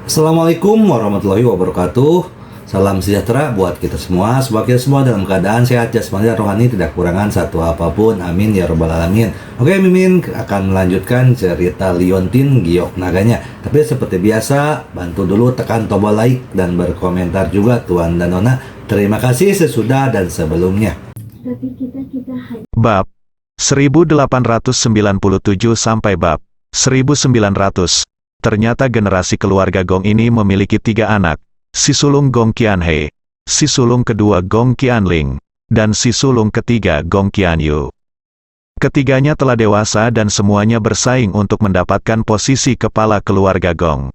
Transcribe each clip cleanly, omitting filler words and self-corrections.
Assalamualaikum warahmatullahi wabarakatuh. Salam sejahtera buat kita semua. Semoga kita semua dalam keadaan sehat jasmani dan rohani, tidak kekurangan satu apapun. Amin ya robbal alamin. Oke, Mimin akan melanjutkan cerita Liontin Giok Naganya. Tapi seperti biasa, bantu dulu tekan tombol like dan berkomentar juga Tuan dan Nona. Terima kasih sesudah dan sebelumnya. Bab 1897 sampai bab 1900. Ternyata generasi keluarga Gong ini memiliki 3 anak, si sulung Gong Qianhe, si sulung kedua Gong Qianling, dan si sulung ketiga Gong Qianyu. Ketiganya telah dewasa dan semuanya bersaing untuk mendapatkan posisi kepala keluarga Gong.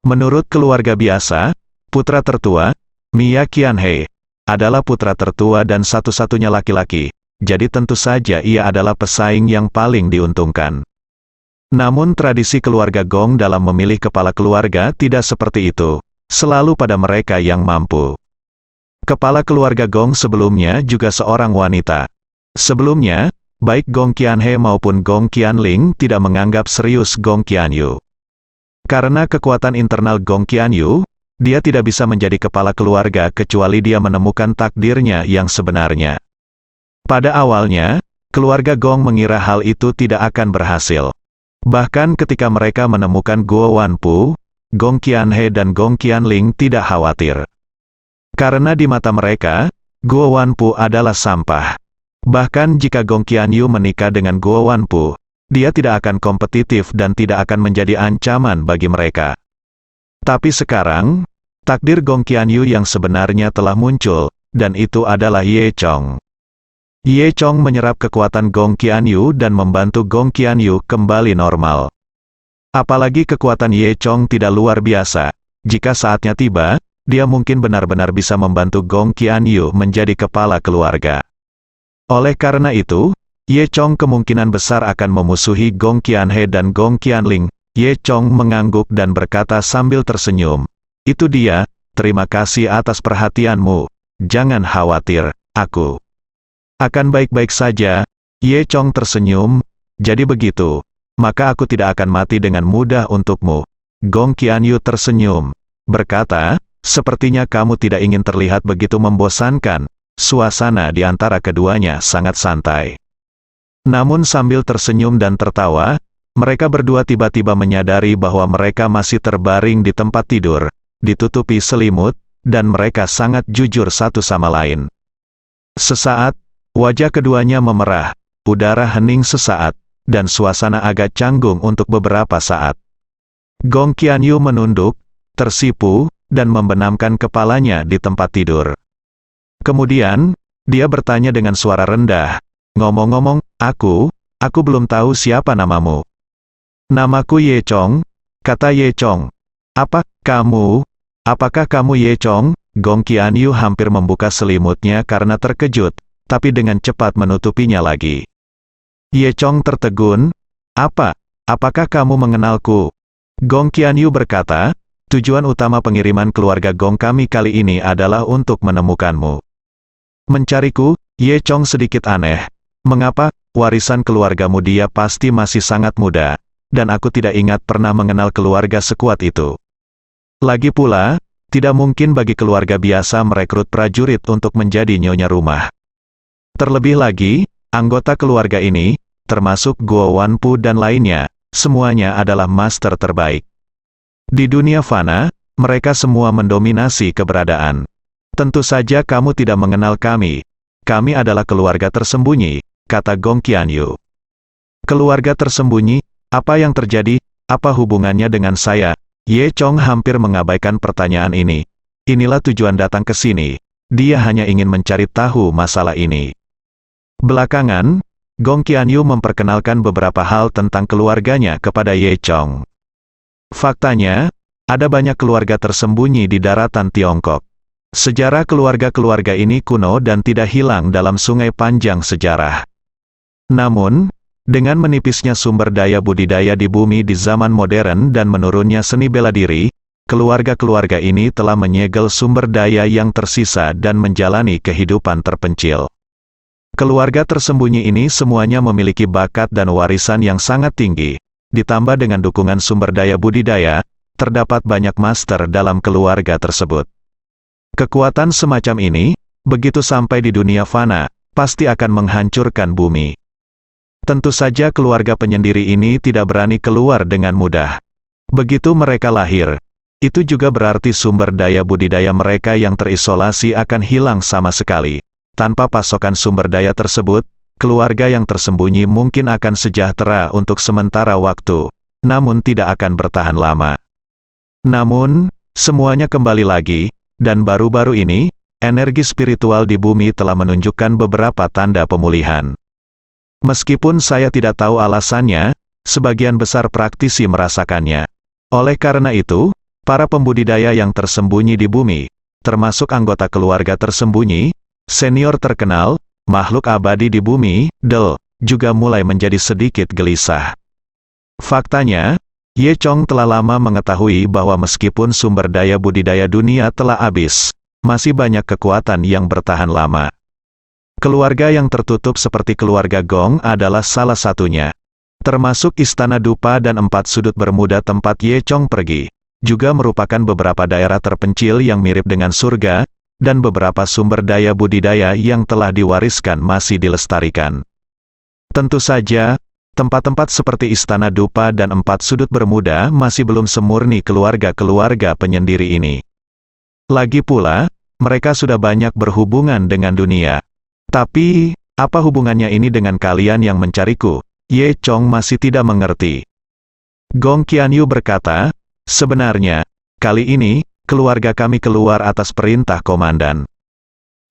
Menurut keluarga biasa, putra tertua, Mia Qianhe, adalah putra tertua dan satu-satunya laki-laki, jadi tentu saja ia adalah pesaing yang paling diuntungkan. Namun tradisi keluarga Gong dalam memilih kepala keluarga tidak seperti itu, selalu pada mereka yang mampu. Kepala keluarga Gong sebelumnya juga seorang wanita. Sebelumnya, baik Gong Qianhe maupun Gong Qianling tidak menganggap serius Gong Qianyu. Karena kekuatan internal Gong Qianyu, dia tidak bisa menjadi kepala keluarga kecuali dia menemukan takdirnya yang sebenarnya. Pada awalnya, keluarga Gong mengira hal itu tidak akan berhasil. Bahkan ketika mereka menemukan Guo Wanpu, Gong Qianhe dan Gong Qianling tidak khawatir. Karena di mata mereka, Guo Wanpu adalah sampah. Bahkan jika Gong Qianyu menikah dengan Guo Wanpu, dia tidak akan kompetitif dan tidak akan menjadi ancaman bagi mereka. Tapi sekarang, takdir Gong Qianyu yang sebenarnya telah muncul, dan itu adalah Ye Chong. Ye Chong menyerap kekuatan Gong Qianyu dan membantu Gong Qianyu kembali normal. Apalagi kekuatan Ye Chong tidak luar biasa. Jika saatnya tiba, dia mungkin benar-benar bisa membantu Gong Qianyu menjadi kepala keluarga. Oleh karena itu, Ye Chong kemungkinan besar akan memusuhi Gong Qianhe dan Gong Qianling. Ye Chong mengangguk dan berkata sambil tersenyum, "Itu dia, terima kasih atas perhatianmu. Jangan khawatir, aku akan baik-baik saja." Ye Chong tersenyum, "Jadi begitu, maka aku tidak akan mati dengan mudah untukmu." Gong Qianyu tersenyum, berkata, "Sepertinya kamu tidak ingin terlihat begitu membosankan." Suasana di antara keduanya sangat santai. Namun sambil tersenyum dan tertawa, mereka berdua tiba-tiba menyadari bahwa mereka masih terbaring di tempat tidur, ditutupi selimut, dan mereka sangat jujur satu sama lain. Sesaat, wajah keduanya memerah, udara hening sesaat, dan suasana agak canggung untuk beberapa saat. Gong Qianyu menunduk, tersipu, dan membenamkan kepalanya di tempat tidur. Kemudian, dia bertanya dengan suara rendah, "Ngomong-ngomong, aku belum tahu siapa namamu." "Namaku Ye Chong," kata Ye Chong. Apakah kamu Ye Chong?" Gong Qianyu hampir membuka selimutnya karena terkejut, tapi dengan cepat menutupinya lagi. Ye Chong tertegun, Apakah kamu mengenalku?" Gong Qianyu berkata, "Tujuan utama pengiriman keluarga Gong kami kali ini adalah untuk menemukanmu." "Mencariku?" Ye Chong sedikit aneh. "Mengapa? Warisan keluargamu dia pasti masih sangat muda, dan aku tidak ingat pernah mengenal keluarga sekuat itu. Lagi pula, tidak mungkin bagi keluarga biasa merekrut prajurit untuk menjadi nyonya rumah. Terlebih lagi, anggota keluarga ini, termasuk Guo Wanpu dan lainnya, semuanya adalah master terbaik. Di dunia fana, mereka semua mendominasi keberadaan. Tentu saja kamu tidak mengenal kami. Kami adalah keluarga tersembunyi," kata Gong Qianyu. "Keluarga tersembunyi? Apa yang terjadi? Apa hubungannya dengan saya?" Ye Chong hampir mengabaikan pertanyaan ini. Inilah tujuan datang ke sini. Dia hanya ingin mencari tahu masalah ini. Belakangan, Gong Qianyu memperkenalkan beberapa hal tentang keluarganya kepada Ye Chong. Faktanya, ada banyak keluarga tersembunyi di daratan Tiongkok. Sejarah keluarga-keluarga ini kuno dan tidak hilang dalam sungai panjang sejarah. Namun, dengan menipisnya sumber daya budidaya di bumi di zaman modern dan menurunnya seni bela diri, keluarga-keluarga ini telah menyegel sumber daya yang tersisa dan menjalani kehidupan terpencil. Keluarga tersembunyi ini semuanya memiliki bakat dan warisan yang sangat tinggi, ditambah dengan dukungan sumber daya budidaya, terdapat banyak master dalam keluarga tersebut. Kekuatan semacam ini, begitu sampai di dunia fana, pasti akan menghancurkan bumi. Tentu saja keluarga penyendiri ini tidak berani keluar dengan mudah. Begitu mereka lahir, itu juga berarti sumber daya budidaya mereka yang terisolasi akan hilang sama sekali. Tanpa pasokan sumber daya tersebut, keluarga yang tersembunyi mungkin akan sejahtera untuk sementara waktu, namun tidak akan bertahan lama. Namun, semuanya kembali lagi, dan baru-baru ini, energi spiritual di bumi telah menunjukkan beberapa tanda pemulihan. Meskipun saya tidak tahu alasannya, sebagian besar praktisi merasakannya. Oleh karena itu, para pembudidaya yang tersembunyi di bumi, termasuk anggota keluarga tersembunyi, senior terkenal, makhluk abadi di bumi, juga mulai menjadi sedikit gelisah. Faktanya, Ye Chong telah lama mengetahui bahwa meskipun sumber daya budidaya dunia telah habis, masih banyak kekuatan yang bertahan lama. Keluarga yang tertutup seperti keluarga Gong adalah salah satunya. Termasuk Istana Dupa dan 4 sudut bermuda tempat Ye Chong pergi, juga merupakan beberapa daerah terpencil yang mirip dengan surga, dan beberapa sumber daya budidaya yang telah diwariskan masih dilestarikan. Tentu saja, tempat-tempat seperti Istana Dupa dan 4 sudut bermuda masih belum semurni keluarga-keluarga penyendiri ini. Lagi pula, mereka sudah banyak berhubungan dengan dunia. Tapi, apa hubungannya ini dengan kalian yang mencariku? Ye Chong masih tidak mengerti. Gong Qianyu berkata, sebenarnya, kali ini, keluarga kami keluar atas perintah komandan.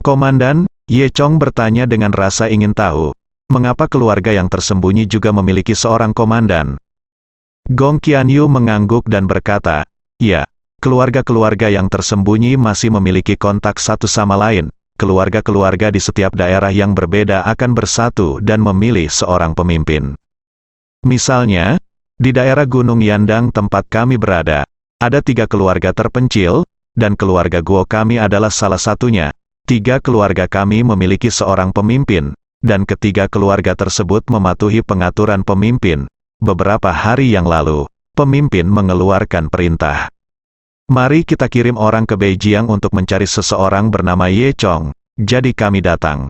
Komandan, Ye Chong bertanya dengan rasa ingin tahu. Mengapa keluarga yang tersembunyi juga memiliki seorang komandan? Gong Qianyu mengangguk dan berkata, ya, keluarga-keluarga yang tersembunyi masih memiliki kontak satu sama lain. Keluarga-keluarga di setiap daerah yang berbeda akan bersatu dan memilih seorang pemimpin. Misalnya, di daerah Gunung Yandang tempat kami berada, ada 3 keluarga terpencil, dan keluarga Guo kami adalah salah satunya. 3 keluarga kami memiliki seorang pemimpin, dan ketiga keluarga tersebut mematuhi pengaturan pemimpin. Beberapa hari yang lalu, pemimpin mengeluarkan perintah. Mari kita kirim orang ke Beijiang untuk mencari seseorang bernama Ye Chong. Jadi kami datang.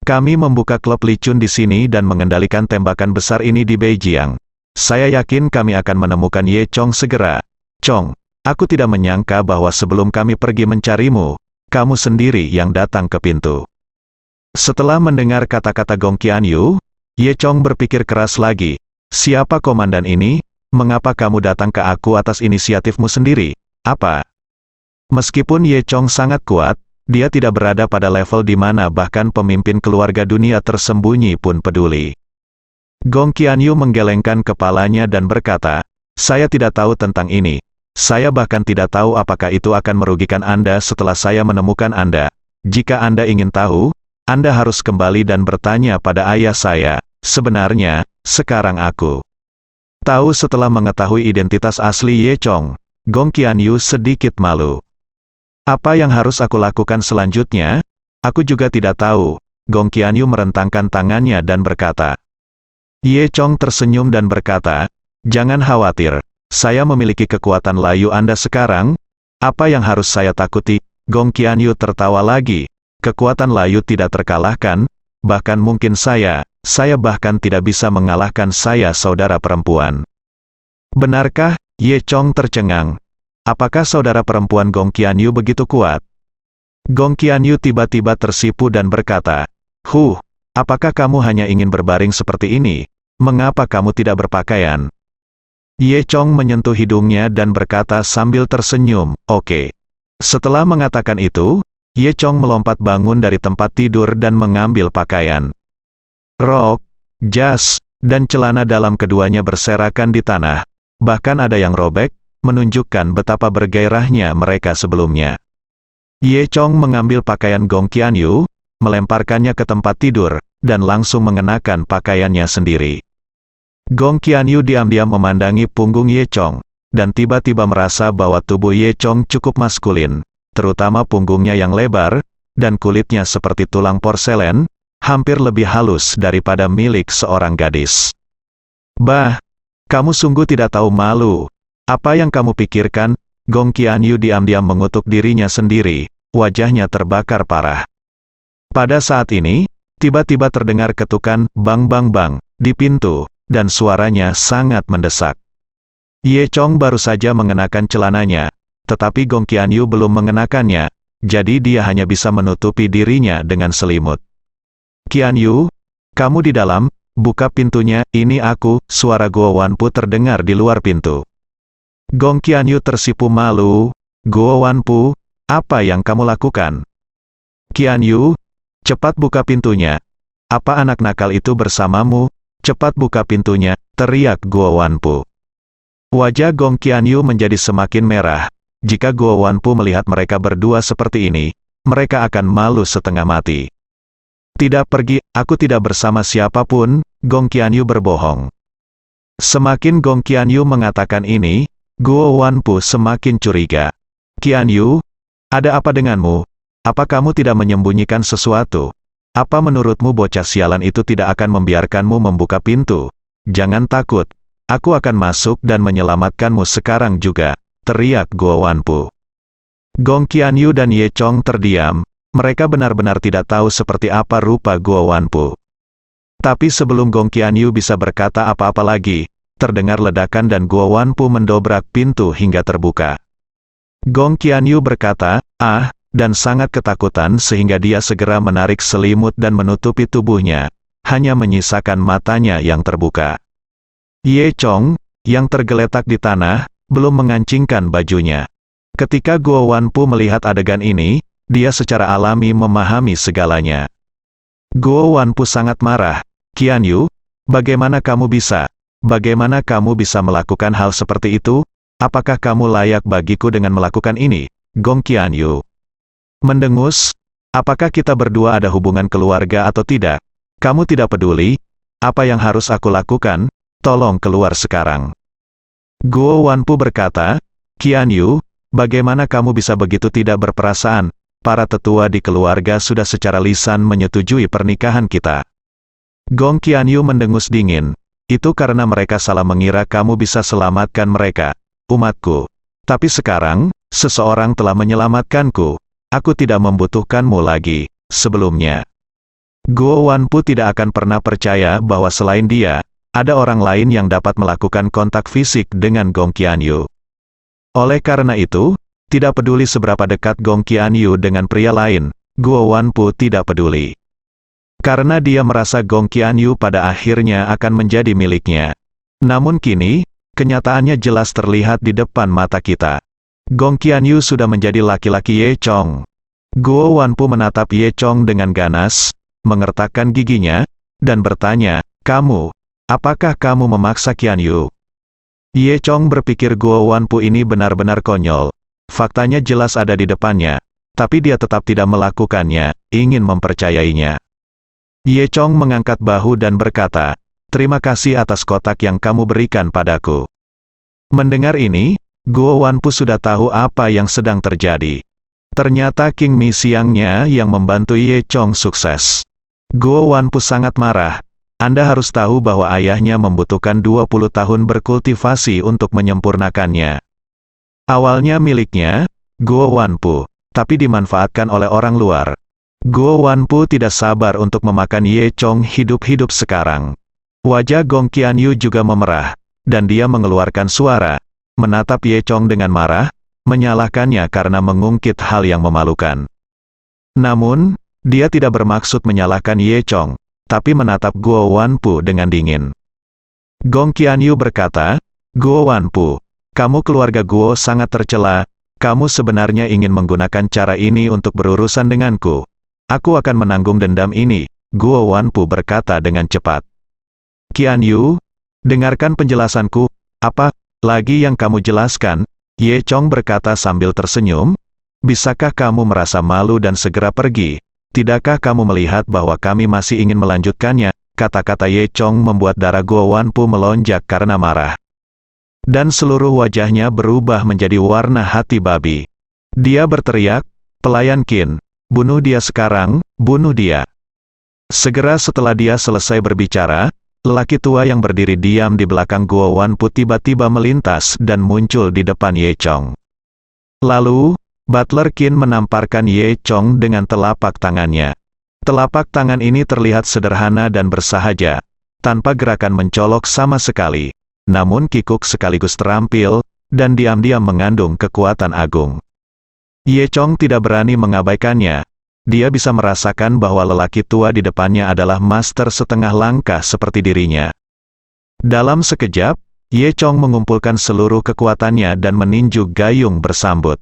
Kami membuka klub licun di sini dan mengendalikan tembakan besar ini di Beijiang. Saya yakin kami akan menemukan Ye Chong segera. Chong, aku tidak menyangka bahwa sebelum kami pergi mencarimu, kamu sendiri yang datang ke pintu. Setelah mendengar kata-kata Gong Qianyu, Ye Chong berpikir keras lagi. Siapa komandan ini? Mengapa kamu datang ke aku atas inisiatifmu sendiri? Apa? Meskipun Ye Chong sangat kuat, dia tidak berada pada level di mana bahkan pemimpin keluarga dunia tersembunyi pun peduli. Gong Qianyu menggelengkan kepalanya dan berkata, saya tidak tahu tentang ini. Saya bahkan tidak tahu apakah itu akan merugikan Anda setelah saya menemukan Anda. Jika Anda ingin tahu, Anda harus kembali dan bertanya pada ayah saya. Sebenarnya, sekarang aku tahu. Setelah mengetahui identitas asli Ye Chong, Gong Qianyu sedikit malu. Apa yang harus aku lakukan selanjutnya? Aku juga tidak tahu. Gong Qianyu merentangkan tangannya dan berkata. Ye Chong tersenyum dan berkata, jangan khawatir, saya memiliki kekuatan layu Anda sekarang. Apa yang harus saya takuti? Gong Qianyu tertawa lagi. Kekuatan layu tidak terkalahkan, bahkan mungkin saya bahkan tidak bisa mengalahkan saya saudara perempuan. Benarkah? Ye Chong tercengang. Apakah saudara perempuan Gong Qianyu begitu kuat? Gong Qianyu tiba-tiba tersipu dan berkata, apakah kamu hanya ingin berbaring seperti ini? Mengapa kamu tidak berpakaian? Ye Chong menyentuh hidungnya dan berkata sambil tersenyum, oke. Setelah mengatakan itu, Ye Chong melompat bangun dari tempat tidur dan mengambil pakaian. Rok, jas, dan celana dalam keduanya berserakan di tanah. Bahkan ada yang robek, menunjukkan betapa bergairahnya mereka sebelumnya. Ye Chong mengambil pakaian Gong Qianyu, melemparkannya ke tempat tidur, dan langsung mengenakan pakaiannya sendiri. Gong Qianyu diam-diam memandangi punggung Ye Chong, dan tiba-tiba merasa bahwa tubuh Ye Chong cukup maskulin, terutama punggungnya yang lebar, dan kulitnya seperti tulang porselen, hampir lebih halus daripada milik seorang gadis. Bah, kamu sungguh tidak tahu malu. Apa yang kamu pikirkan? Gong Qianyu diam-diam mengutuk dirinya sendiri, wajahnya terbakar parah. Pada saat ini, tiba-tiba terdengar ketukan bang bang bang di pintu, dan suaranya sangat mendesak. Ye Chong baru saja mengenakan celananya, tetapi Gong Qianyu belum mengenakannya, jadi dia hanya bisa menutupi dirinya dengan selimut. Qianyu, kamu di dalam, buka pintunya, ini aku, suara Guo Wanpu terdengar di luar pintu. Gong Qianyu tersipu malu, Guo Wanpu, apa yang kamu lakukan? Qianyu, cepat buka pintunya. Apa anak nakal itu bersamamu? Cepat buka pintunya, teriak Guo Wanpu. Wajah Gong Qianyu menjadi semakin merah. Jika Guo Wanpu melihat mereka berdua seperti ini, mereka akan malu setengah mati. Tidak pergi, aku tidak bersama siapapun, Gong Qianyu berbohong. Semakin Gong Qianyu mengatakan ini, Guo Wanpu semakin curiga. Qianyu, ada apa denganmu? Apa kamu tidak menyembunyikan sesuatu? Apa menurutmu bocah sialan itu tidak akan membiarkanmu membuka pintu? Jangan takut, aku akan masuk dan menyelamatkanmu sekarang juga, teriak Guo Wanpu. Gong Qianyu dan Ye Chong terdiam, mereka benar-benar tidak tahu seperti apa rupa Guo Wanpu. Tapi sebelum Gong Qianyu bisa berkata apa-apa lagi, terdengar ledakan dan Guo Wanpu mendobrak pintu hingga terbuka. Gong Qianyu berkata, dan sangat ketakutan sehingga dia segera menarik selimut dan menutupi tubuhnya, hanya menyisakan matanya yang terbuka. Ye Chong, yang tergeletak di tanah, belum mengancingkan bajunya. Ketika Guo Wanpu melihat adegan ini, dia secara alami memahami segalanya. Guo Wanpu sangat marah. Qianyu, bagaimana kamu bisa melakukan hal seperti itu? Apakah kamu layak bagiku dengan melakukan ini? Gong Qianyu mendengus, apakah kita berdua ada hubungan keluarga atau tidak? Kamu tidak peduli? Apa yang harus aku lakukan? Tolong keluar sekarang. Guo Wanpu berkata, Qianyu, bagaimana kamu bisa begitu tidak berperasaan? Para tetua di keluarga sudah secara lisan menyetujui pernikahan kita. Gong Qianyu mendengus dingin. Itu karena mereka salah mengira kamu bisa selamatkan mereka, umatku. Tapi sekarang, seseorang telah menyelamatkanku. Aku tidak membutuhkanmu lagi, sebelumnya. Guo Wanpu tidak akan pernah percaya bahwa selain dia, ada orang lain yang dapat melakukan kontak fisik dengan Gong Qianyu. Oleh karena itu, tidak peduli seberapa dekat Gong Qianyu dengan pria lain, Guo Wanpu tidak peduli. Karena dia merasa Gong Qianyu pada akhirnya akan menjadi miliknya. Namun kini, kenyataannya jelas terlihat di depan mata kita. Gong Qianyu sudah menjadi laki-laki Ye Chong. Guo Wanpu menatap Ye Chong dengan ganas, mengertakkan giginya, dan bertanya, apakah kamu memaksa Qianyu? Ye Chong berpikir Guo Wanpu ini benar-benar konyol. Faktanya jelas ada di depannya, tapi dia tetap tidak melakukannya, ingin mempercayainya. Ye Chong mengangkat bahu dan berkata, terima kasih atas kotak yang kamu berikan padaku. Mendengar ini, Guo Wanpu sudah tahu apa yang sedang terjadi. Ternyata King Mi Siangnya yang membantu Ye Chong sukses. Guo Wanpu sangat marah. Anda harus tahu bahwa ayahnya membutuhkan 20 tahun berkultivasi untuk menyempurnakannya. Awalnya miliknya, Guo Wanpu, tapi dimanfaatkan oleh orang luar. Guo Wanpu tidak sabar untuk memakan Ye Chong hidup-hidup sekarang. Wajah Gong Qianyu juga memerah, dan dia mengeluarkan suara, menatap Ye Chong dengan marah, menyalahkannya karena mengungkit hal yang memalukan. Namun, dia tidak bermaksud menyalahkan Ye Chong, tapi menatap Guo Wanpu dengan dingin. Gong Qianyu berkata, Guo Wanpu, kamu keluarga Guo sangat tercela, kamu sebenarnya ingin menggunakan cara ini untuk berurusan denganku. Aku akan menanggung dendam ini, Guo Wanpu berkata dengan cepat. Qianyu, dengarkan penjelasanku, apa lagi yang kamu jelaskan? Ye Chong berkata sambil tersenyum, bisakah kamu merasa malu dan segera pergi? Tidakkah kamu melihat bahwa kami masih ingin melanjutkannya? Kata-kata Ye Chong membuat darah Guo Wanpu melonjak karena marah. Dan seluruh wajahnya berubah menjadi warna hati babi. Dia berteriak, pelayan Qin, bunuh dia sekarang, bunuh dia. Segera setelah dia selesai berbicara, lelaki tua yang berdiri diam di belakang Guo Wanpu tiba-tiba melintas dan muncul di depan Ye Chong. Lalu, Butler Qin menamparkan Ye Chong dengan telapak tangannya. Telapak tangan ini terlihat sederhana dan bersahaja, tanpa gerakan mencolok sama sekali, namun kikuk sekaligus terampil, dan diam-diam mengandung kekuatan agung. Ye Chong tidak berani mengabaikannya. Dia bisa merasakan bahwa lelaki tua di depannya adalah master setengah langkah seperti dirinya. Dalam sekejap, Ye Chong mengumpulkan seluruh kekuatannya dan meninju gayung bersambut.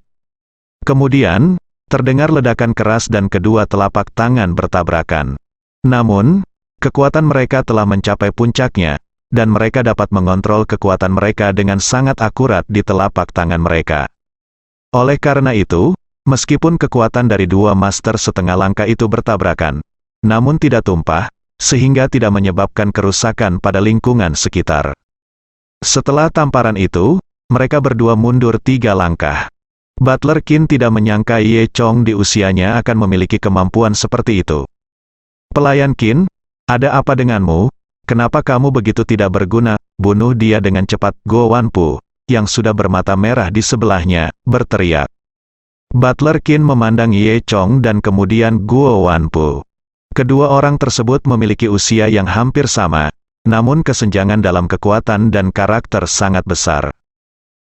Kemudian, terdengar ledakan keras dan kedua telapak tangan bertabrakan. Namun, kekuatan mereka telah mencapai puncaknya, dan mereka dapat mengontrol kekuatan mereka dengan sangat akurat di telapak tangan mereka. Oleh karena itu, meskipun kekuatan dari dua master setengah langkah itu bertabrakan, namun tidak tumpah, sehingga tidak menyebabkan kerusakan pada lingkungan sekitar. Setelah tamparan itu, mereka berdua mundur 3 langkah. Butler Qin tidak menyangka Ye Chong di usianya akan memiliki kemampuan seperti itu. "Pelayan Qin, ada apa denganmu? Kenapa kamu begitu tidak berguna?" "Bunuh dia dengan cepat!" Guo Wanpu, yang sudah bermata merah di sebelahnya, berteriak. Butler Qin memandang Ye Chong dan kemudian Guo Wanpu. Kedua orang tersebut memiliki usia yang hampir sama, namun kesenjangan dalam kekuatan dan karakter sangat besar.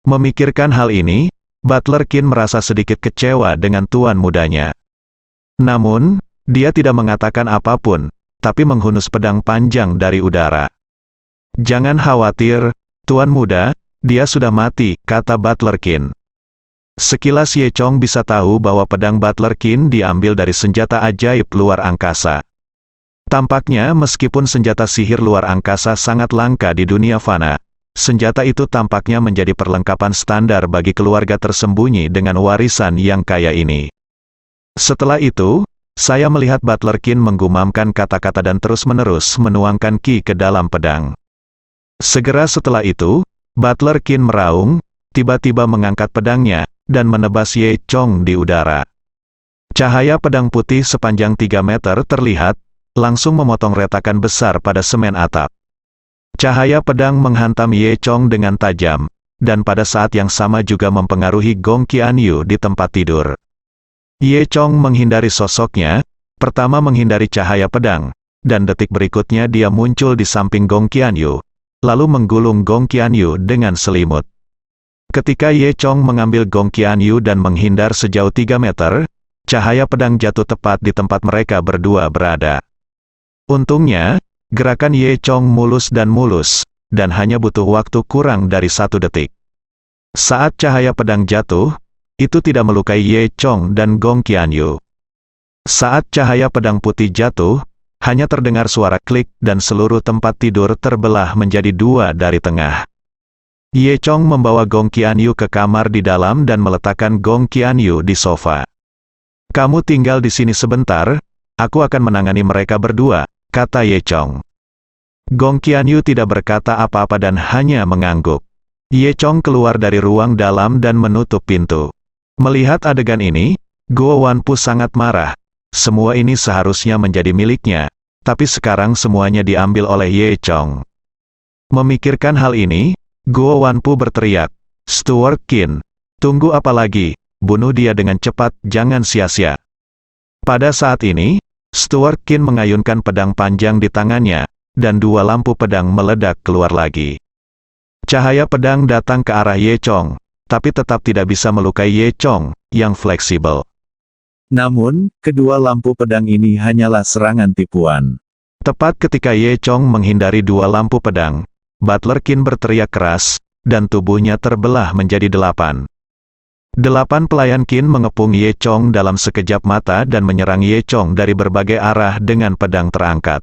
Memikirkan hal ini, Butler Qin merasa sedikit kecewa dengan tuan mudanya. Namun, dia tidak mengatakan apapun, tapi menghunus pedang panjang dari udara. "Jangan khawatir, tuan muda, dia sudah mati," kata Butler Qin. Sekilas Ye Chong bisa tahu bahwa pedang Butler Qin diambil dari senjata ajaib luar angkasa. Tampaknya meskipun senjata sihir luar angkasa sangat langka di dunia fana, senjata itu tampaknya menjadi perlengkapan standar bagi keluarga tersembunyi dengan warisan yang kaya ini. Setelah itu, saya melihat Butler Qin menggumamkan kata-kata dan terus-menerus menuangkan ki ke dalam pedang. Segera setelah itu, Butler Qin meraung, tiba-tiba mengangkat pedangnya, dan menebas Ye Chong di udara. Cahaya pedang putih sepanjang 3 meter terlihat, langsung memotong retakan besar pada semen atap. Cahaya pedang menghantam Ye Chong dengan tajam, dan pada saat yang sama juga mempengaruhi Gong Qianyu di tempat tidur. Ye Chong menghindari sosoknya, pertama menghindari cahaya pedang, dan detik berikutnya dia muncul di samping Gong Qianyu, lalu menggulung Gong Qianyu dengan selimut. Ketika Ye Chong mengambil Gong Qianyu dan menghindar sejauh 3 meter, cahaya pedang jatuh tepat di tempat mereka berdua berada. Untungnya, gerakan Ye Chong mulus, dan hanya butuh waktu kurang dari 1 detik. Saat cahaya pedang jatuh, itu tidak melukai Ye Chong dan Gong Qianyu. Saat cahaya pedang putih jatuh, hanya terdengar suara klik dan seluruh tempat tidur terbelah menjadi 2 dari tengah. Ye Chong membawa Gong Qianyu ke kamar di dalam dan meletakkan Gong Qianyu di sofa. "Kamu tinggal di sini sebentar, aku akan menangani mereka berdua," kata Ye Chong. Gong Qianyu tidak berkata apa-apa dan hanya mengangguk. Ye Chong keluar dari ruang dalam dan menutup pintu. Melihat adegan ini, Guo Wanpu sangat marah. Semua ini seharusnya menjadi miliknya, tapi sekarang semuanya diambil oleh Ye Chong. Memikirkan hal ini, Guo Wanpu berteriak, "Steward Qin, tunggu apa lagi? Bunuh dia dengan cepat, jangan sia-sia." Pada saat ini, Steward Qin mengayunkan pedang panjang di tangannya, dan 2 lampu pedang meledak keluar lagi. Cahaya pedang datang ke arah Ye Chong, tapi tetap tidak bisa melukai Ye Chong, yang fleksibel. Namun, kedua lampu pedang ini hanyalah serangan tipuan. Tepat ketika Ye Chong menghindari 2 lampu pedang, Butler Qin berteriak keras, dan tubuhnya terbelah menjadi 8. 8 pelayan Qin mengepung Ye Chong dalam sekejap mata dan menyerang Ye Chong dari berbagai arah dengan pedang terangkat.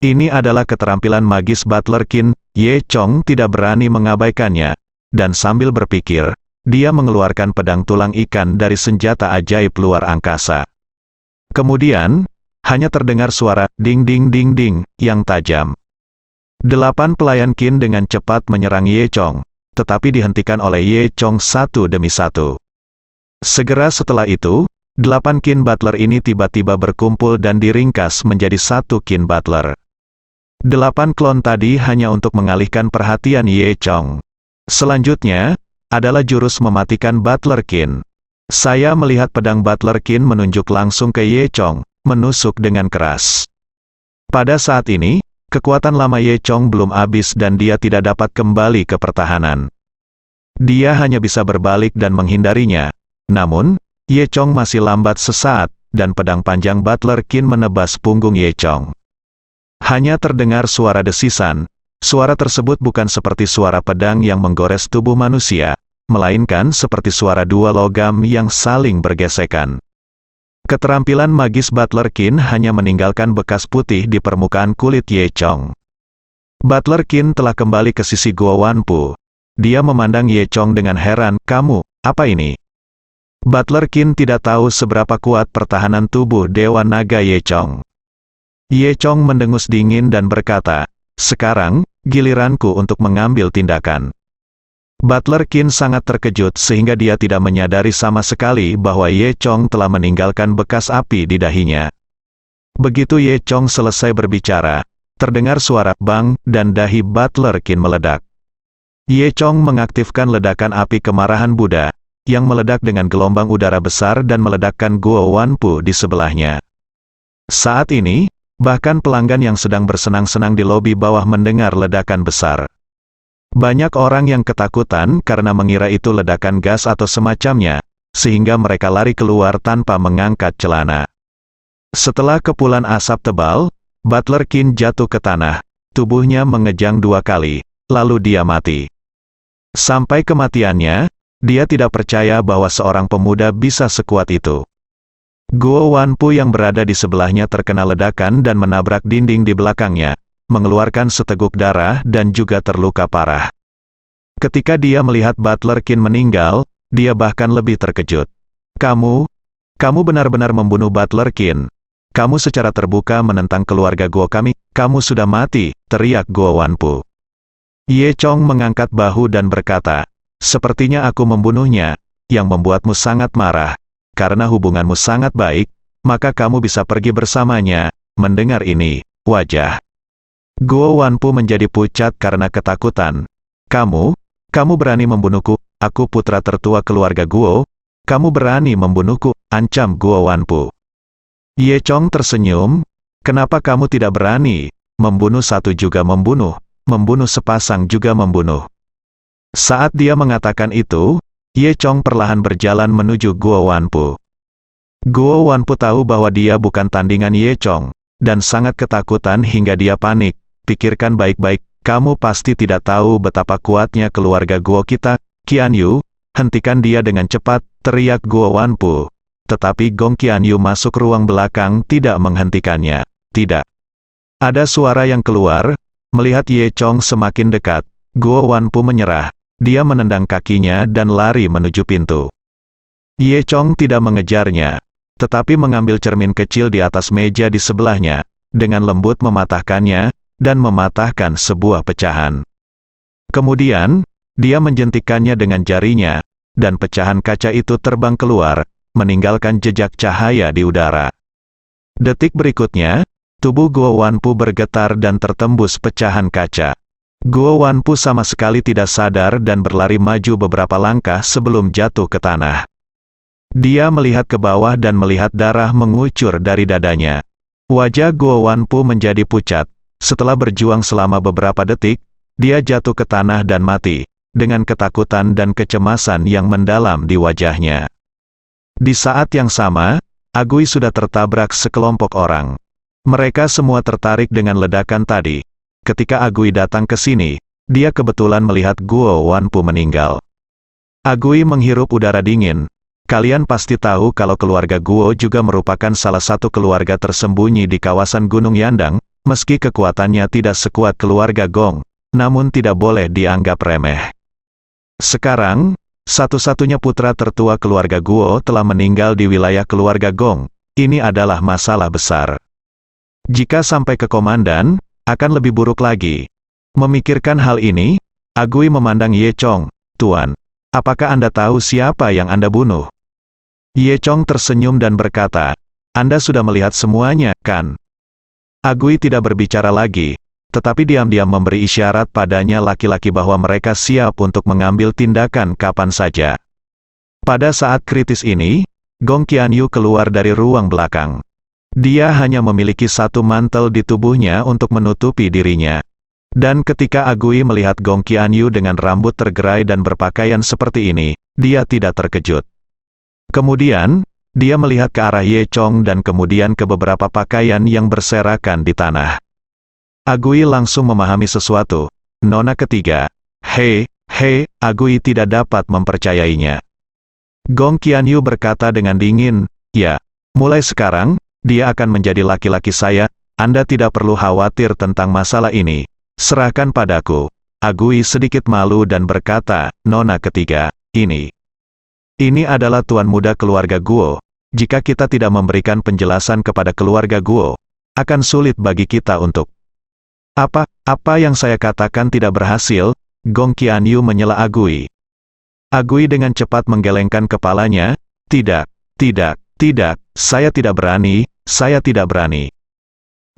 Ini adalah keterampilan magis Butler Qin. Ye Chong tidak berani mengabaikannya, dan sambil berpikir, dia mengeluarkan pedang tulang ikan dari senjata ajaib luar angkasa. Kemudian, hanya terdengar suara ding ding ding ding yang tajam. 8 pelayan Qin dengan cepat menyerang Ye Chong, tetapi dihentikan oleh Ye Chong satu demi satu. Segera setelah itu, 8 Qin Butler ini tiba-tiba berkumpul dan diringkas menjadi 1 Qin Butler. 8 klon tadi hanya untuk mengalihkan perhatian Ye Chong. Selanjutnya, adalah jurus mematikan Butler Qin. Saya melihat pedang Butler Qin menunjuk langsung ke Ye Chong, menusuk dengan keras. Pada saat ini, kekuatan lama Ye Chong belum habis dan dia tidak dapat kembali ke pertahanan. Dia hanya bisa berbalik dan menghindarinya. Namun, Ye Chong masih lambat sesaat, dan pedang panjang Butler Qin menebas punggung Ye Chong. Hanya terdengar suara desisan. Suara tersebut bukan seperti suara pedang yang menggores tubuh manusia, melainkan seperti suara dua logam yang saling bergesekan. Keterampilan magis Butler Qin hanya meninggalkan bekas putih di permukaan kulit Ye Chong. Butler Qin telah kembali ke sisi Guo Wanpu. Dia memandang Ye Chong dengan heran, "Kamu, apa ini?" Butler Qin tidak tahu seberapa kuat pertahanan tubuh Dewa Naga Ye Chong. Ye Chong mendengus dingin dan berkata, "Sekarang, giliranku untuk mengambil tindakan." Butler Qin sangat terkejut sehingga dia tidak menyadari sama sekali bahwa Ye Chong telah meninggalkan bekas api di dahinya. Begitu Ye Chong selesai berbicara, terdengar suara bang dan dahi Butler Qin meledak. Ye Chong mengaktifkan ledakan api kemarahan Buddha, yang meledak dengan gelombang udara besar dan meledakkan Guo Wanpu di sebelahnya. Saat ini, bahkan pelanggan yang sedang bersenang-senang di lobi bawah mendengar ledakan besar. Banyak orang yang ketakutan karena mengira itu ledakan gas atau semacamnya, sehingga mereka lari keluar tanpa mengangkat celana. Setelah kepulan asap tebal, Butler Qin jatuh ke tanah, tubuhnya mengejang 2 kali, lalu dia mati. Sampai kematiannya, dia tidak percaya bahwa seorang pemuda bisa sekuat itu. Guo Wanpu yang berada di sebelahnya terkena ledakan dan menabrak dinding di belakangnya, mengeluarkan seteguk darah dan juga terluka parah. Ketika dia melihat Butler Qin meninggal, dia bahkan lebih terkejut. Kamu benar-benar membunuh Butler Qin. Kamu secara terbuka menentang keluarga Guo kami, kamu sudah mati," teriak Guo Wanpu. Ye Chong mengangkat bahu dan berkata, "Sepertinya aku membunuhnya, yang membuatmu sangat marah. Karena hubunganmu sangat baik, maka kamu bisa pergi bersamanya." Mendengar ini, wajah Guo Wanpu menjadi pucat karena ketakutan. Kamu berani membunuhku, aku putra tertua keluarga Guo? Kamu berani membunuhku?" ancam Guo Wanpu. Ye Chong tersenyum, "Kenapa kamu tidak berani? Membunuh satu juga membunuh sepasang juga membunuh." Saat dia mengatakan itu, Ye Chong perlahan berjalan menuju Guo Wanpu. Guo Wanpu tahu bahwa dia bukan tandingan Ye Chong, dan sangat ketakutan hingga dia panik. "Pikirkan baik-baik, kamu pasti tidak tahu betapa kuatnya keluarga Guo kita, Qian Yu, hentikan dia dengan cepat," teriak Guo Wanpu. Tetapi Gong Qian Yu masuk ruang belakang tidak menghentikannya. Tidak. Ada suara yang keluar, melihat Ye Chong semakin dekat, Guo Wanpu menyerah. Dia menendang kakinya dan lari menuju pintu. Ye Chong tidak mengejarnya, tetapi mengambil cermin kecil di atas meja di sebelahnya, dengan lembut mematahkannya, dan mematahkan sebuah pecahan. Kemudian, dia menjentikannya dengan jarinya, dan pecahan kaca itu terbang keluar, meninggalkan jejak cahaya di udara. Detik berikutnya, tubuh Guo Wanpu bergetar dan tertembus pecahan kaca. Guo Wanpu sama sekali tidak sadar dan berlari maju beberapa langkah sebelum jatuh ke tanah. Dia melihat ke bawah dan melihat darah mengucur dari dadanya. Wajah Guo Wanpu menjadi pucat. Setelah berjuang selama beberapa detik, dia jatuh ke tanah dan mati, dengan ketakutan dan kecemasan yang mendalam di wajahnya. Di saat yang sama, Agui sudah tertabrak sekelompok orang. Mereka semua tertarik dengan ledakan tadi. Ketika Agui datang ke sini, dia kebetulan melihat Guo Wanpu meninggal. Agui menghirup udara dingin. "Kalian pasti tahu kalau keluarga Guo juga merupakan salah satu keluarga tersembunyi di kawasan Gunung Yandang, meski kekuatannya tidak sekuat keluarga Gong, namun tidak boleh dianggap remeh. Sekarang, satu-satunya putra tertua keluarga Guo telah meninggal di wilayah keluarga Gong. Ini adalah masalah besar. Jika sampai ke komandan, akan lebih buruk lagi." Memikirkan hal ini, Agui memandang Ye Chong. "Tuan, apakah Anda tahu siapa yang Anda bunuh?" Ye Chong tersenyum dan berkata, "Anda sudah melihat semuanya, kan?" Agui tidak berbicara lagi. tetapi diam-diam memberi isyarat padanya laki-laki bahwa mereka siap untuk mengambil tindakan kapan saja. Pada saat kritis ini, Gong Qianyu keluar dari ruang belakang. Dia hanya memiliki satu mantel di tubuhnya untuk menutupi dirinya. Dan ketika Agui melihat Gong Qianyu dengan rambut tergerai dan berpakaian seperti ini, dia tidak terkejut. Kemudian, dia melihat ke arah Ye Chong dan kemudian ke beberapa pakaian yang berserakan di tanah. Agui langsung memahami sesuatu. Nona ketiga. Hei, Agui tidak dapat mempercayainya. Gong Qianyu berkata dengan dingin, ya, mulai sekarang, dia akan menjadi laki-laki saya, Anda tidak perlu khawatir tentang masalah ini. Serahkan padaku. Agui sedikit malu dan berkata, Nona ketiga, ini adalah tuan muda keluarga Guo. Jika kita tidak memberikan penjelasan kepada keluarga Guo, akan sulit bagi kita untuk... Apa yang saya katakan tidak berhasil? Gong Qianyu menyela Agui. Agui dengan cepat menggelengkan kepalanya, tidak, saya tidak berani.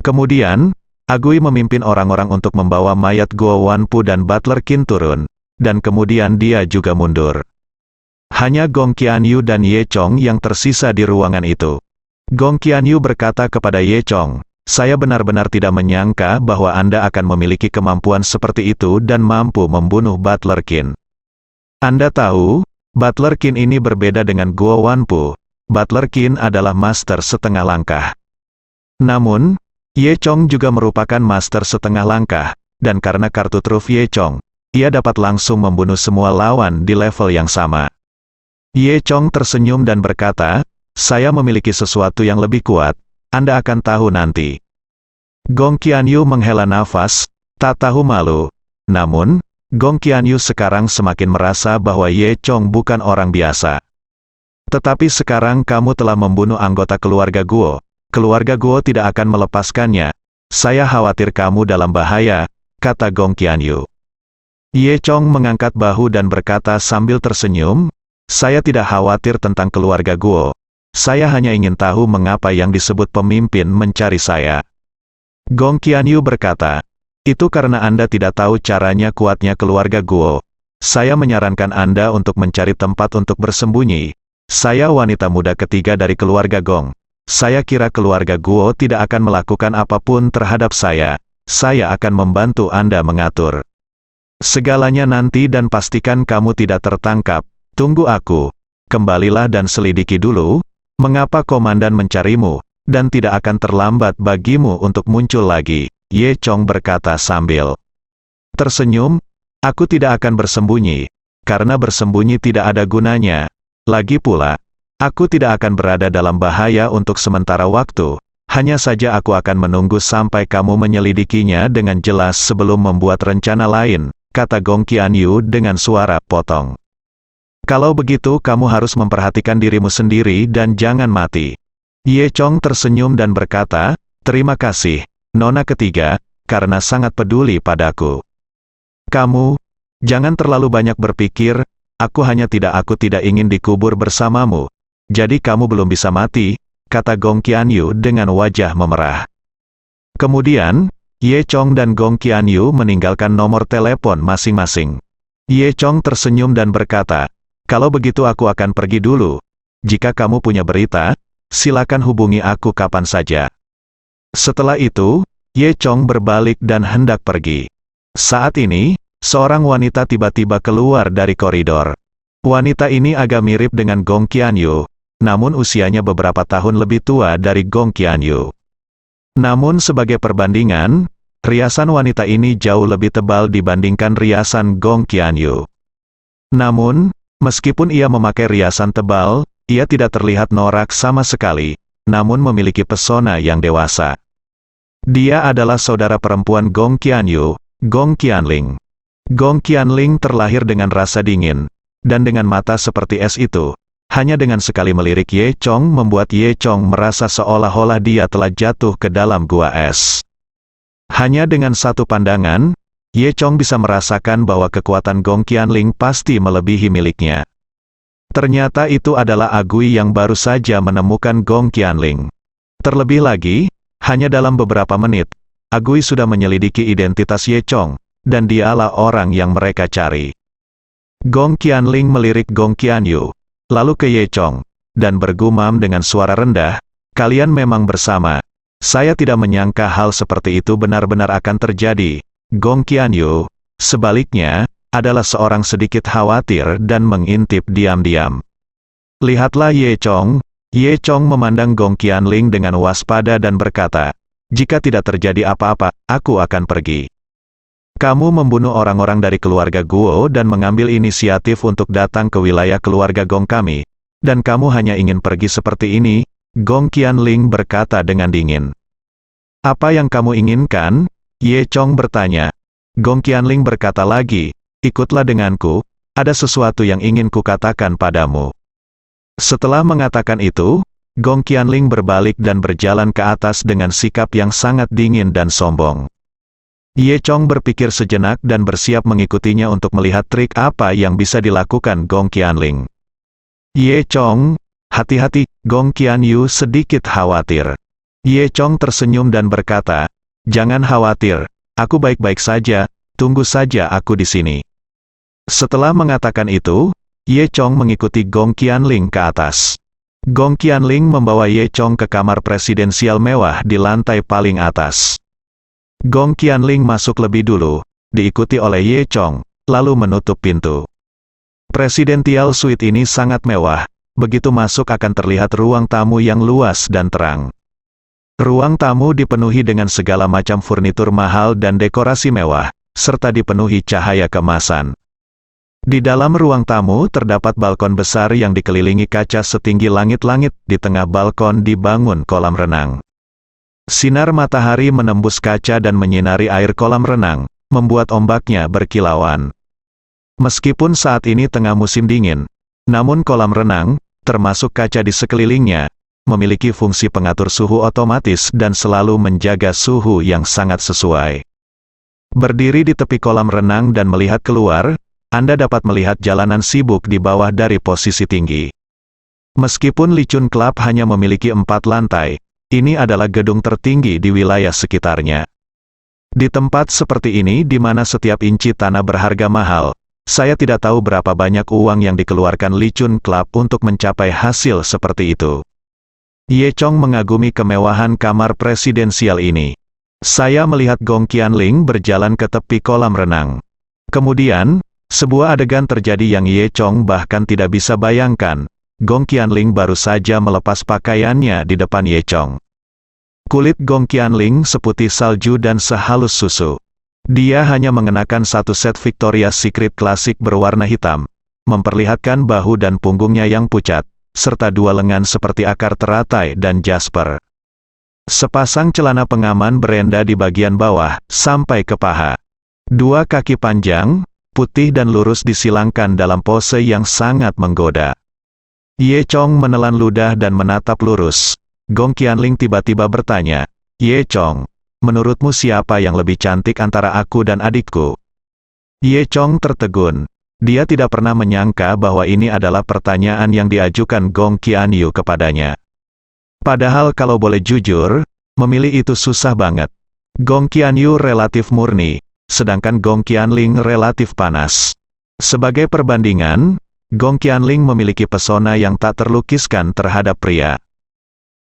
Kemudian, Agui memimpin orang-orang untuk membawa mayat Guo Wanpu dan Butler Qin turun, dan kemudian dia juga mundur. Hanya Gong Qianyu dan Ye Chong yang tersisa di ruangan itu. Gong Qianyu berkata kepada Ye Chong, saya benar-benar tidak menyangka bahwa Anda akan memiliki kemampuan seperti itu dan mampu membunuh Butler Qin. Anda tahu, Butler Qin ini berbeda dengan Guo Wanpu. Butler Qin adalah master setengah langkah. Namun, Ye Chong juga merupakan master setengah langkah, dan karena kartu truf Ye Chong, ia dapat langsung membunuh semua lawan di level yang sama. Ye Chong tersenyum dan berkata, saya memiliki sesuatu yang lebih kuat, Anda akan tahu nanti. Gong Qianyu menghela nafas, tak tahu malu. Namun, Gong Qianyu sekarang semakin merasa bahwa Ye Chong bukan orang biasa. Tetapi sekarang kamu telah membunuh anggota keluarga Guo. Keluarga Guo tidak akan melepaskannya. Saya khawatir kamu dalam bahaya, kata Gong Qianyu. Ye Chong mengangkat bahu dan berkata sambil tersenyum, saya tidak khawatir tentang keluarga Guo. Saya hanya ingin tahu mengapa yang disebut pemimpin mencari saya. Gong Qianyu berkata, itu karena Anda tidak tahu caranya kuatnya keluarga Guo. Saya menyarankan Anda untuk mencari tempat untuk bersembunyi. Saya wanita muda ketiga dari keluarga Gong. Saya kira keluarga Guo tidak akan melakukan apapun terhadap saya. Saya akan membantu Anda mengatur segalanya nanti dan pastikan kamu tidak tertangkap. Tunggu aku. Kembalilah dan selidiki dulu, mengapa komandan mencarimu, dan tidak akan terlambat bagimu untuk muncul lagi. Ye Chong berkata sambil tersenyum, aku tidak akan bersembunyi, karena bersembunyi tidak ada gunanya. Lagi pula, aku tidak akan berada dalam bahaya untuk sementara waktu, hanya saja aku akan menunggu sampai kamu menyelidikinya dengan jelas sebelum membuat rencana lain, kata Gong Qianyu dengan suara potong. Kalau begitu kamu harus memperhatikan dirimu sendiri dan jangan mati. Ye Chong tersenyum dan berkata, terima kasih, Nona ketiga, karena sangat peduli padaku. Kamu, jangan terlalu banyak berpikir, aku tidak ingin dikubur bersamamu. Jadi kamu belum bisa mati, kata Gong Qianyu dengan wajah memerah. Kemudian, Ye Chong dan Gong Qianyu meninggalkan nomor telepon masing-masing. Ye Chong tersenyum dan berkata, kalau begitu aku akan pergi dulu. Jika kamu punya berita, silakan hubungi aku kapan saja. Setelah itu, Ye Chong berbalik dan hendak pergi. Saat ini, seorang wanita tiba-tiba keluar dari koridor. Wanita ini agak mirip dengan Gong Qianyu, namun usianya beberapa tahun lebih tua dari Gong Qianyu. Namun sebagai perbandingan, riasan wanita ini jauh lebih tebal dibandingkan riasan Gong Qianyu. Namun, meskipun ia memakai riasan tebal, ia tidak terlihat norak sama sekali, namun memiliki pesona yang dewasa. Dia adalah saudara perempuan Gong Qianyu, Gong Qianling. Gong Qianling terlahir dengan rasa dingin, dan dengan mata seperti es itu, hanya dengan sekali melirik Ye Chong membuat Ye Chong merasa seolah-olah dia telah jatuh ke dalam gua es. Hanya dengan satu pandangan, Ye Chong bisa merasakan bahwa kekuatan Gong Qianling pasti melebihi miliknya. Ternyata itu adalah Agui yang baru saja menemukan Gong Qianling. Terlebih lagi, hanya dalam beberapa menit, Agui sudah menyelidiki identitas Ye Chong, dan dialah orang yang mereka cari. Gong Qianling melirik Gong Qianyu, lalu ke Ye Chong, dan bergumam dengan suara rendah, "Kalian memang bersama. Saya tidak menyangka hal seperti itu benar-benar akan terjadi." Gong Qianyu, sebaliknya, adalah seorang sedikit khawatir dan mengintip diam-diam. "Lihatlah Ye Chong." Ye Chong memandang Gong Qianling dengan waspada dan berkata, "Jika tidak terjadi apa-apa, aku akan pergi. Kamu membunuh orang-orang dari keluarga Guo dan mengambil inisiatif untuk datang ke wilayah keluarga Gong kami, dan kamu hanya ingin pergi seperti ini." Gong Qianling berkata dengan dingin. "Apa yang kamu inginkan?" Ye Chong bertanya. Gong Qianling berkata lagi, "Ikutlah denganku, ada sesuatu yang ingin kukatakan padamu." Setelah mengatakan itu, Gong Qianling berbalik dan berjalan ke atas dengan sikap yang sangat dingin dan sombong. Ye Chong berpikir sejenak dan bersiap mengikutinya untuk melihat trik apa yang bisa dilakukan Gong Qianling. "Ye Chong, hati-hati." Gong Qianyu sedikit khawatir. Ye Chong tersenyum dan berkata, "Jangan khawatir, aku baik-baik saja, tunggu saja aku di sini." Setelah mengatakan itu, Ye Chong mengikuti Gong Qianling ke atas. Gong Qianling membawa Ye Chong ke kamar presidensial mewah di lantai paling atas. Gong Qianling masuk lebih dulu, diikuti oleh Ye Chong, lalu menutup pintu. Presidential suite ini sangat mewah, begitu masuk akan terlihat ruang tamu yang luas dan terang. Ruang tamu dipenuhi dengan segala macam furnitur mahal dan dekorasi mewah, serta dipenuhi cahaya keemasan. Di dalam ruang tamu terdapat balkon besar yang dikelilingi kaca setinggi langit-langit, di tengah balkon dibangun kolam renang. Sinar matahari menembus kaca dan menyinari air kolam renang, membuat ombaknya berkilauan. Meskipun saat ini tengah musim dingin, namun kolam renang, termasuk kaca di sekelilingnya, memiliki fungsi pengatur suhu otomatis dan selalu menjaga suhu yang sangat sesuai. Berdiri di tepi kolam renang dan melihat keluar, Anda dapat melihat jalanan sibuk di bawah dari posisi tinggi. Meskipun Li Chun Club hanya memiliki 4 lantai, ini adalah gedung tertinggi di wilayah sekitarnya. Di tempat seperti ini di mana setiap inci tanah berharga mahal, saya tidak tahu berapa banyak uang yang dikeluarkan Li Chun Club untuk mencapai hasil seperti itu. Ye Chong mengagumi kemewahan kamar presidensial ini. Saya melihat Gong Qianling berjalan ke tepi kolam renang. Kemudian, sebuah adegan terjadi yang Ye Chong bahkan tidak bisa bayangkan. Gong Qianling baru saja melepas pakaiannya di depan Ye Chong. Kulit Gong Qianling seputih salju dan sehalus susu. Dia hanya mengenakan satu set Victoria's Secret klasik berwarna hitam, memperlihatkan bahu dan punggungnya yang pucat, serta 2 lengan seperti akar teratai dan jasper. Sepasang celana pengaman berenda di bagian bawah, sampai ke paha. 2 kaki panjang, putih dan lurus disilangkan dalam pose yang sangat menggoda. Ye Chong menelan ludah dan menatap lurus. Gong Qianling tiba-tiba bertanya, "Ye Chong, menurutmu siapa yang lebih cantik antara aku dan adikku?" Ye Chong tertegun. Dia tidak pernah menyangka bahwa ini adalah pertanyaan yang diajukan Gong Qianyu kepadanya. Padahal kalau boleh jujur, memilih itu susah banget. Gong Qianyu relatif murni, sedangkan Gong Qianling relatif panas. Sebagai perbandingan, Gong Qianling memiliki pesona yang tak terlukiskan terhadap pria.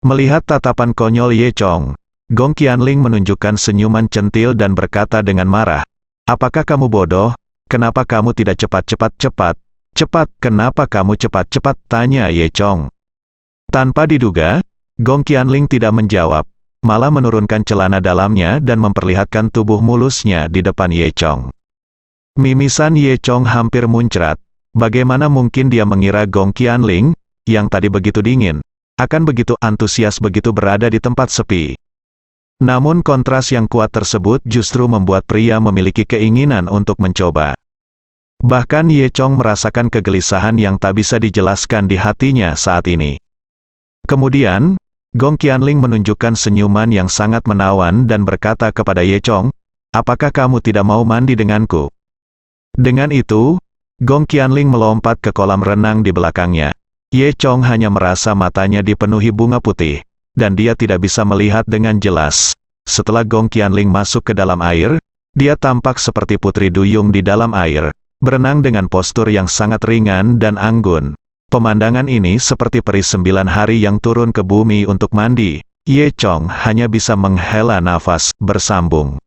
Melihat tatapan konyol Ye Chong, Gong Qianling menunjukkan senyuman centil dan berkata dengan marah, "Apakah kamu bodoh? Kenapa kamu tidak cepat-cepat? Cepat, kenapa kamu cepat-cepat?" tanya Ye Chong. Tanpa diduga, Gong Qianling tidak menjawab, malah menurunkan celana dalamnya dan memperlihatkan tubuh mulusnya di depan Ye Chong. Mimisan Ye Chong hampir muncrat. Bagaimana mungkin dia mengira Gong Qianling, yang tadi begitu dingin, akan begitu antusias begitu berada di tempat sepi. Namun kontras yang kuat tersebut justru membuat pria memiliki keinginan untuk mencoba. Bahkan Ye Chong merasakan kegelisahan yang tak bisa dijelaskan di hatinya saat ini. Kemudian, Gong Qianling menunjukkan senyuman yang sangat menawan dan berkata kepada Ye Chong, "Apakah kamu tidak mau mandi denganku?" Dengan itu, Gong Qianling melompat ke kolam renang di belakangnya. Ye Chong hanya merasa matanya dipenuhi bunga putih, dan dia tidak bisa melihat dengan jelas. Setelah Gong Qianling masuk ke dalam air, dia tampak seperti putri duyung di dalam air, berenang dengan postur yang sangat ringan dan anggun. Pemandangan ini seperti peri 9 hari yang turun ke bumi untuk mandi. Ye Chong hanya bisa menghela nafas, bersambung.